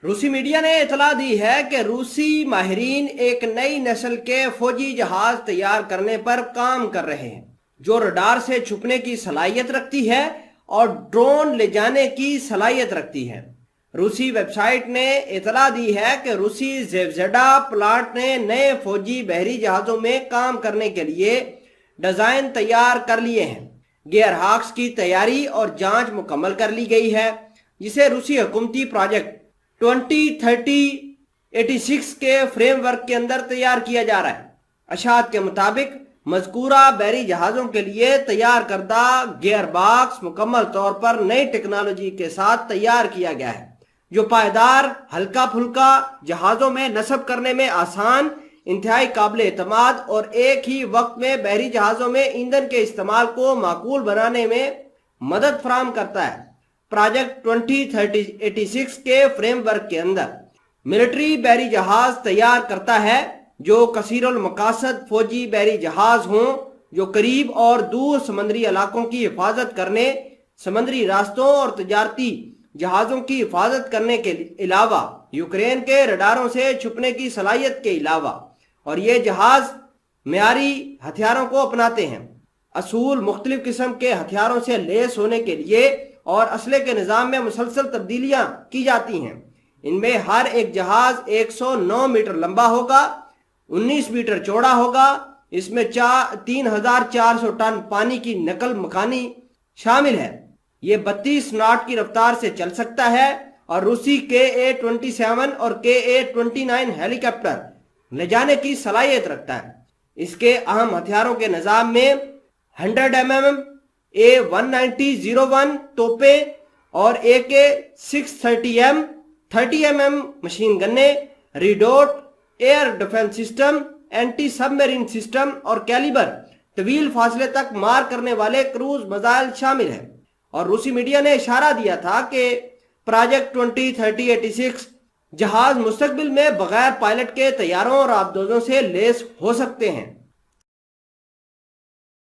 روسی میڈیا نے اطلاع دی ہے کہ روسی ماہرین ایک نئی نسل کے فوجی جہاز تیار کرنے پر کام کر رہے ہیں جو رڈار سے چھپنے کی صلاحیت رکھتی ہے اور ڈرون لے جانے کی صلاحیت رکھتی ہے۔ روسی ویب سائٹ نے اطلاع دی ہے کہ روسی زیوزڈا پلانٹ نے نئے فوجی بحری جہازوں میں کام کرنے کے لیے ڈیزائن تیار کر لیے ہیں۔ گیئر ہاکس کی تیاری اور جانچ مکمل کر لی گئی ہے، جسے روسی حکومتی پروجیکٹ 2030-86 کے فریم ورک کے اندر تیار کیا جا رہا ہے۔ اشاعت کے مطابق مذکورہ بحری جہازوں کے لیے تیار کردہ گیئر باکس مکمل طور پر نئی ٹیکنالوجی کے ساتھ تیار کیا گیا ہے، جو پائیدار، ہلکا پھلکا جہازوں میں نصب کرنے میں آسان، انتہائی قابل اعتماد اور ایک ہی وقت میں بحری جہازوں میں ایندھن کے استعمال کو معقول بنانے میں مدد فراہم کرتا ہے۔ پروجیکٹ 2030-86 کے فریم ورک کے اندر ملٹری بحری جہاز تیار کرتا ہے جو کثیر المقاصد فوجی بحری جہاز ہوں، جو قریب اور دور سمندری علاقوں کی حفاظت کرنے، سمندری راستوں اور تجارتی جہازوں کی حفاظت کرنے کے علاوہ یوکرین کے رڈاروں سے چھپنے کی صلاحیت کے علاوہ، اور یہ جہاز معیاری ہتھیاروں کو اپناتے ہیں۔ اصول مختلف قسم کے ہتھیاروں سے لیس ہونے کے لیے اور اسلحے کے نظام میں مسلسل تبدیلیاں کی جاتی ہیں۔ ان میں ہر ایک جہاز 109 میٹر لمبا ہوگا، 19 میٹر چوڑا ہوگا۔ اس میں 3400 ٹن پانی کی نقل مکانی شامل ہے۔ یہ 32 ناٹ کی رفتار سے چل سکتا ہے اور روسی KA-27 اور KA-29 ہیلی کاپٹر لے جانے کی صلاحیت رکھتا ہے۔ اس کے اہم ہتھیاروں کے نظام میں 100 mm A-190-01 توپیں اور AK-630M 30 mm مشین گنیں، Redut air defence system, anti submarine system اور کیلیبر طویل فاصلے تک مار کرنے والے کروز میزائل شامل ہیں۔ اور روسی میڈیا نے اشارہ دیا تھا کہ پروجیکٹ 2030-86 جہاز مستقبل میں بغیر پائلٹ کے طیاروں اور آبدوزوں سے لیس ہو سکتے ہیں۔